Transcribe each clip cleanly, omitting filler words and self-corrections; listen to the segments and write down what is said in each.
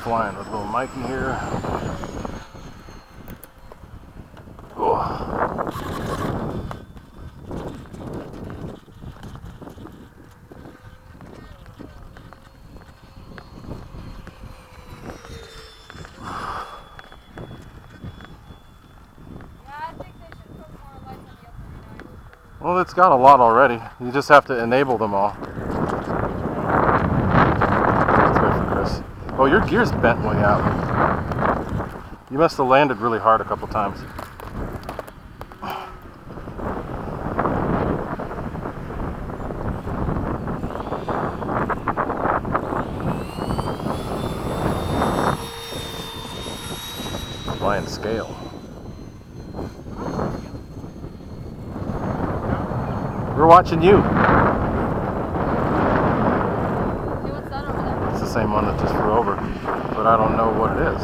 flying with little Mikey here. Oh. Well, it's got a lot already. You just have to enable them all. Let's wait for Chris. Oh, your gear's bent way out. You must have landed really hard a couple times. Flying scale. We're watching you. Hey, what's that over there? It's the same one that just flew over, but I don't know what it is.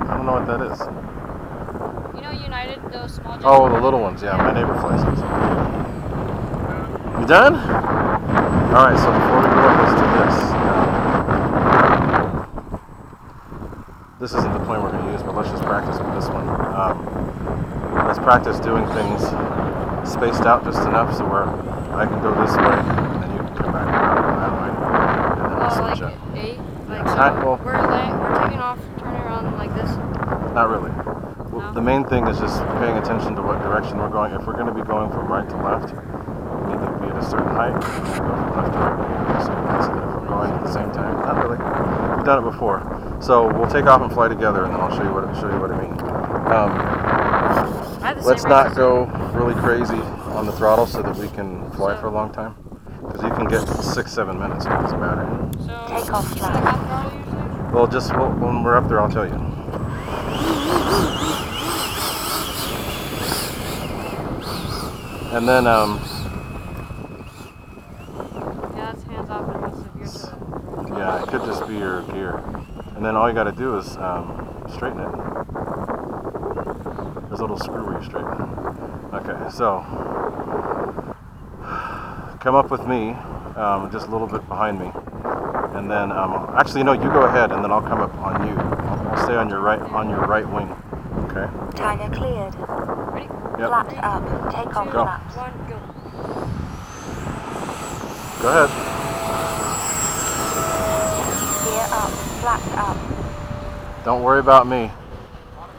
I don't know what that is. You know United, those small jets? Oh, the little ones, yeah, my neighbor flies those. You done? Alright, so before we go, let's do this. This isn't the plane we're going to use, but let's just practice with this one. Let's practice doing things spaced out just enough so where I can go this way, and then you can come back around that way, and then we'll switch like up. eight? Like, Well, we're taking off, turning around like this? Not really. Well, No? the main thing is just paying attention to what direction we're going. If we're going to be going from right to left, we need to be at a certain height, and then go from left to right. So that's it. If we're going at the same time. Not really. We've done it before. So we'll take off and fly together, and then I'll show you what I mean. Let's not go really crazy on the throttle so that we can fly for a long time. Because you can get 6-7 minutes with this battery. So, Take off you flat. said half throttle usually? Well, when we're up there, I'll tell you. And then, Yeah, it's hands off and most of your toe. yeah, it could just be your gear. And then all you got to do is straighten it. There's a little screw where you straighten it. Okay, so come up with me, just a little bit behind me, and then actually no, you go ahead, and then I'll come up on you. I'll stay on your right wing. Okay. Tiger cleared. Ready? Yep. Flaps up. Take off Go. flaps. 1, go. Go ahead. Gear up. Flaps up. Don't worry about me.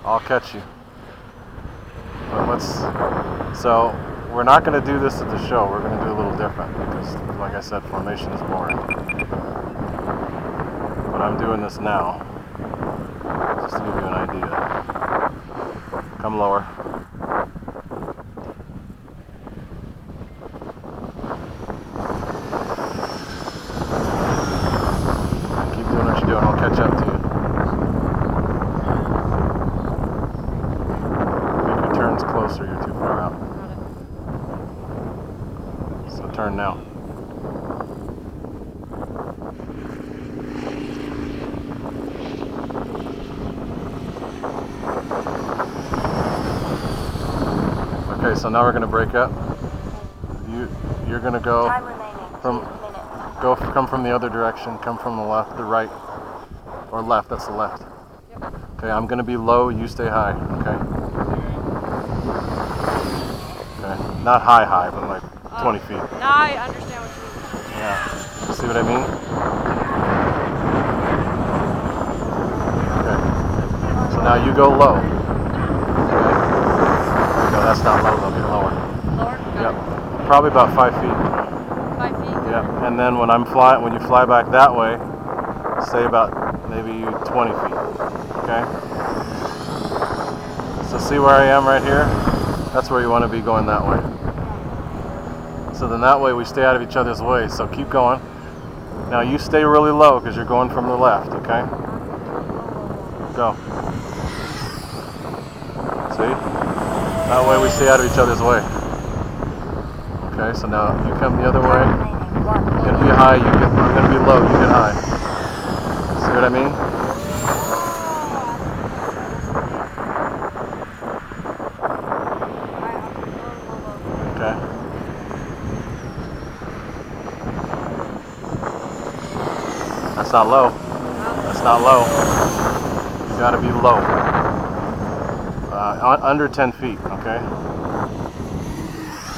I'll catch you. But so we're not going to do this at the show. We're going to do a little different because, like I said, formation is boring. But I'm doing this now, just to give you an idea. Come lower. Keep doing what you're doing. I'll catch up to you. Closer, you're too far out. So turn now. Okay, so now we're going to break up. You're going to go Time remaining. 2 minutes. come from the other direction. Come from the left, the right, or left. That's the left. Yep. Okay, I'm going to be low. You stay high. Okay. Not high, but like 20 feet. Now I understand what you mean. Yeah. You see what I mean? Okay. So now you go low. Okay. No, that's not low, they'll be lower. Lower? Yep. Probably about 5 feet. 5 feet? Yep. And then when you fly back that way, stay about maybe 20 feet. Okay? So see where I am right here? That's where you want to be, going that way. So then that way we stay out of each other's way. So keep going. Now you stay really low because you're going from the left, okay? Go. See? That way we stay out of each other's way. Okay, so now you come the other way. Time remaining. 1 You're going to be high, I'm going to be low, you get high. See what I mean? That's not low. That's not low. You gotta be low. Under 10 feet, okay?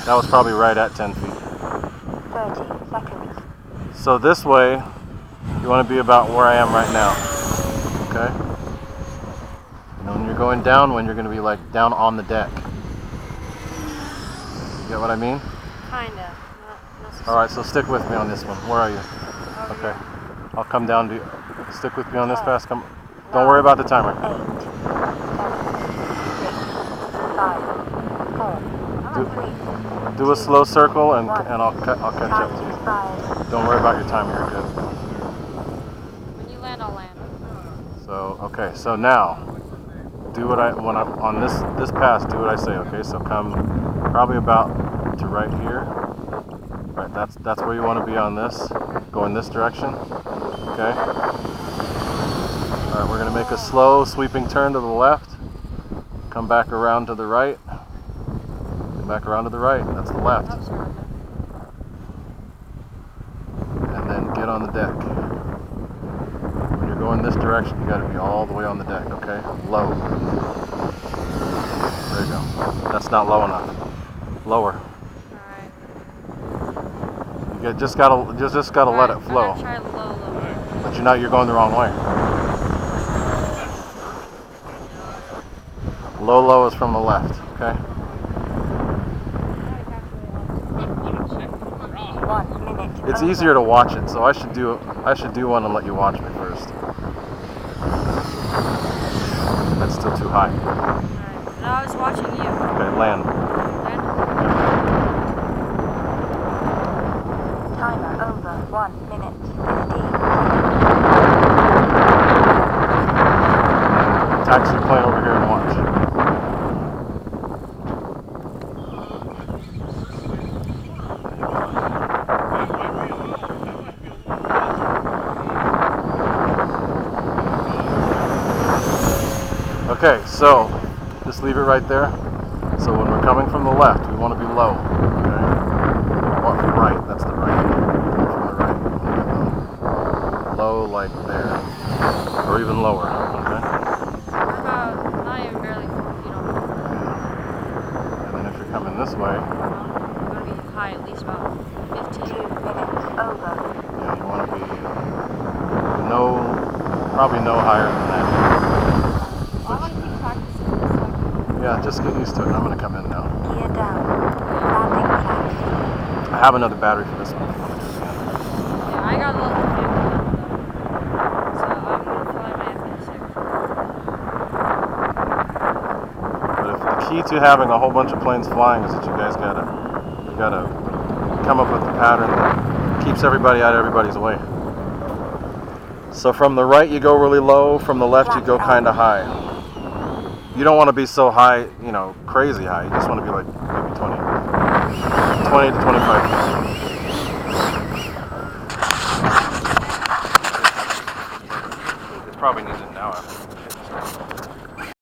That was probably right at 10 feet. 30 seconds. So this way, you want to be about where I am right now, okay? And when you're going down, when you're going to be like down on the deck. You get what I mean? Kinda. Not necessarily. All right, so stick with me on this one. Where are you? Over Okay. I'll come down to you. Stick with me on this fast. Come. Don't worry about the timer. 8, 7, 6, 5, 4, 3, Do a slow circle and I'll catch up time to you. expired. Don't worry about your time. You're good. When you land, I'll land. So okay. So now, do what when I'm on this pass. Do what I say. Okay. So come probably about to right here. Right. That's where you want to be on this. Go in this direction. Okay. All right. We're gonna make a slow sweeping turn to the left. Come back around to the right. Come back around to the right. That's the left. Oh, sorry. And then get on the deck. When you're going this direction, you got to be all the way on the deck, okay? Low. There you go. That's not low enough. Lower. Alright. You just gotta let it flow. I'm gonna try low. But you're going the wrong way. Low is from the left, okay? 1 minute. It's over. easier to watch it, so I should do one and let you watch me first. That's still too high. Alright. No, I was watching you. Okay, land. Land? Timer over. 1 minute. 15 seconds. Taxi your plane over here and watch. Okay, so just leave it right there. So when we're coming from the left, we want to be low. Okay? Or from the right, that's the right. From the right, we want to be low. Low like there. Or even lower. Okay? We're about not even barely 4 feet over. And then if you're coming this way, We're gonna be high at least about 15. 2 minutes over. yeah, you want to be probably no higher than that. I want to keep practicing this second. Yeah, just get used to it. I'm going to come in now. Gear down. Landing flags. I have another battery for this one if you want to do it again. Yeah, I got a little confused so I'm gonna fly my FMS. But if the key to having a whole bunch of planes flying is that you guys gotta come up with the pattern that keeps everybody out of everybody's way. So from the right you go really low, from the left you go kind of high. You don't want to be so high, crazy high. You just want to be like maybe 20 to 25 feet. It probably needs